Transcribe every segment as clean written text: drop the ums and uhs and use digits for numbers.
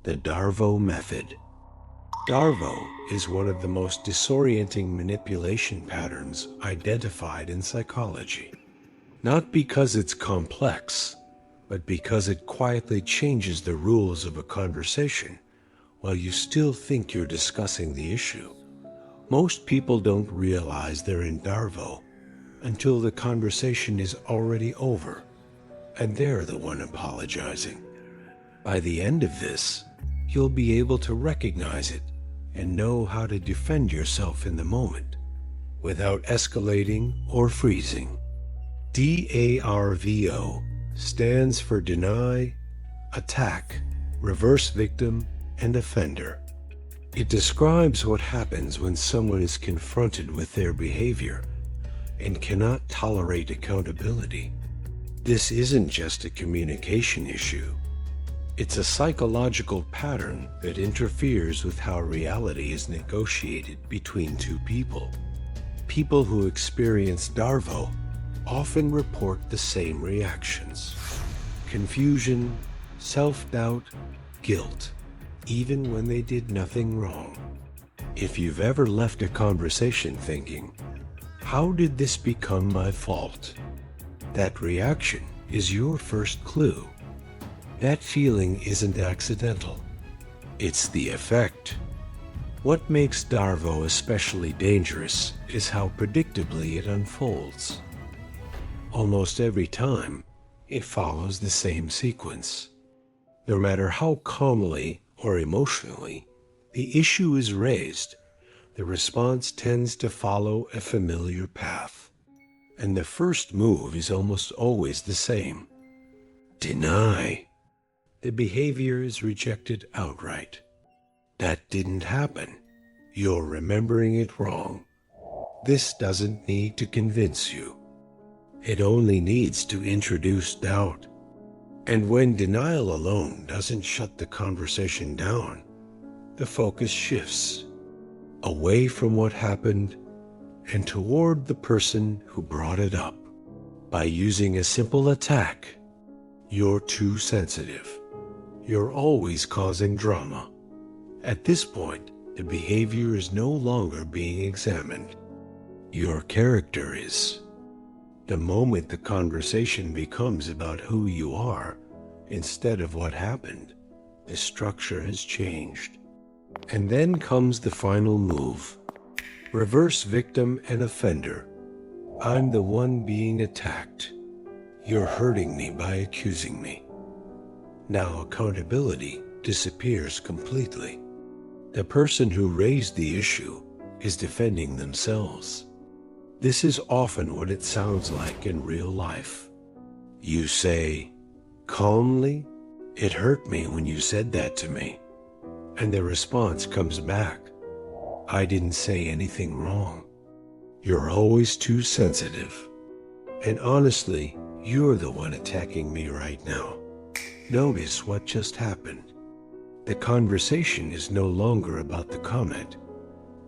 The DARVO method. DARVO is one of the most disorienting manipulation patterns identified in psychology. Not because it's complex, but because it quietly changes the rules of a conversation while you still think you're discussing the issue. Most people don't realize they're in DARVO until the conversation is already over and they're the one apologizing. By the end of this, you'll be able to recognize it and know how to defend yourself in the moment without escalating or freezing. DARVO stands for deny, attack, reverse victim, and offender. It describes what happens when someone is confronted with their behavior and cannot tolerate accountability. This isn't just a communication issue. It's a psychological pattern that interferes with how reality is negotiated between two people. People who experience DARVO often report the same reactions: confusion, self-doubt, guilt, even when they did nothing wrong. If you've ever left a conversation thinking, "How did this become my fault?" that reaction is your first clue. That feeling isn't accidental. It's the effect. What makes DARVO especially dangerous is how predictably it unfolds. Almost every time, it follows the same sequence. No matter how calmly or emotionally the issue is raised, the response tends to follow a familiar path. And the first move is almost always the same: deny. The behavior is rejected outright. That didn't happen. You're remembering it wrong. This doesn't need to convince you. It only needs to introduce doubt. And when denial alone doesn't shut the conversation down, the focus shifts away from what happened and toward the person who brought it up. By using a simple attack, "You're too sensitive. You're always causing drama." At this point, the behavior is no longer being examined. Your character is. The moment the conversation becomes about who you are instead of what happened, the structure has changed. And then comes the final move: reverse victim and offender. I'm the one being attacked. You're hurting me by accusing me. Now accountability disappears completely. The person who raised the issue is defending themselves. This is often what it sounds like in real life. You say, calmly, "It hurt me when you said that to me." And the response comes back, "I didn't say anything wrong. You're always too sensitive. And honestly, you're the one attacking me right now." Notice what just happened. The conversation is no longer about the comment.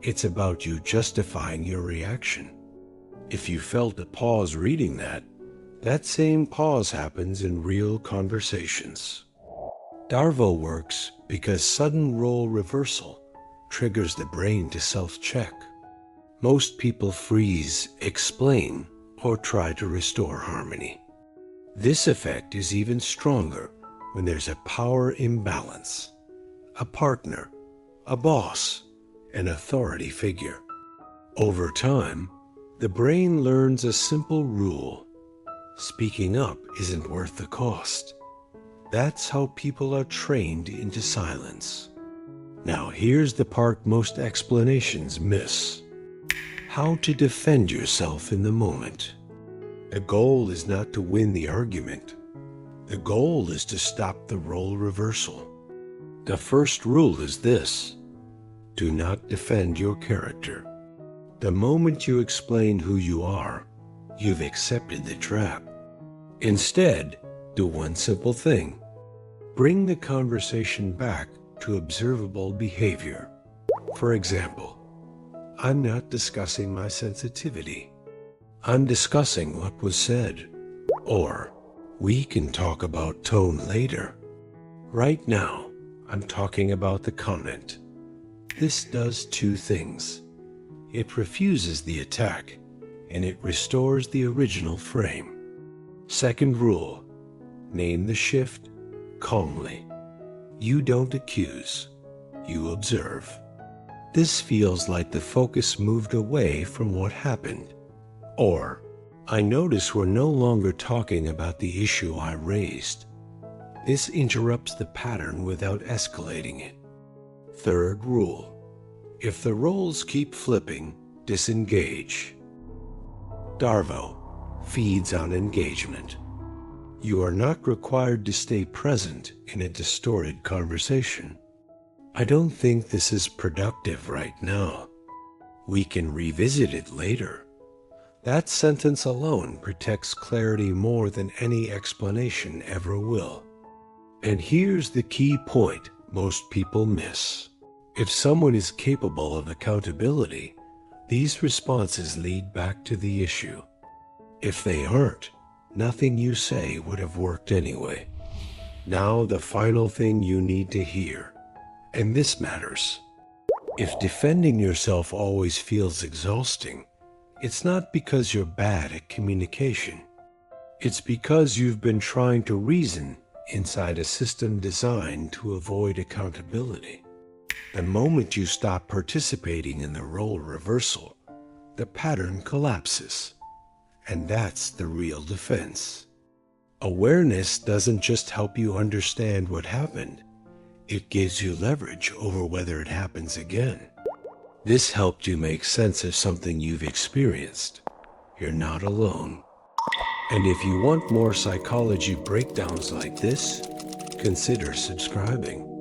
It's about you justifying your reaction. If you felt a pause reading that, that same pause happens in real conversations. DARVO works because sudden role reversal triggers the brain to self-check. Most people freeze, explain, or try to restore harmony. This effect is even stronger when there's a power imbalance: a partner, a boss, an authority figure. Over time, the brain learns a simple rule: speaking up isn't worth the cost. That's how people are trained into silence. Now here's the part most explanations miss: how to defend yourself in the moment. The goal is not to win the argument. The goal is to stop the role reversal. The first rule is this: do not defend your character. The moment you explain who you are, you've accepted the trap. Instead, do one simple thing: bring the conversation back to observable behavior. For example, "I'm not discussing my sensitivity. I'm discussing what was said." Or, "We can talk about tone later. Right now, I'm talking about the comment. This does two things. It refuses the attack, and it restores the original frame. Second rule, name the shift calmly. You don't accuse, you observe. This feels like the focus moved away from what happened. Or, I notice we're no longer talking about the issue I raised. This interrupts the pattern without escalating it. Third rule, if the roles keep flipping, disengage. DARVO feeds on engagement. You are not required to stay present in a distorted conversation. I don't think this is productive right now. We can revisit it later. That sentence alone protects clarity more than any explanation ever will. And here's the key point most people miss. If someone is capable of accountability, these responses lead back to the issue. If they aren't, nothing you say would have worked anyway. Now the final thing you need to hear, and this matters. If defending yourself always feels exhausting, it's not because you're bad at communication. It's because you've been trying to reason inside a system designed to avoid accountability. The moment you stop participating in the role reversal, the pattern collapses. And that's the real defense. Awareness doesn't just help you understand what happened, it gives you leverage over whether it happens again. This helped you make sense of something you've experienced. You're not alone. And if you want more psychology breakdowns like this, consider subscribing.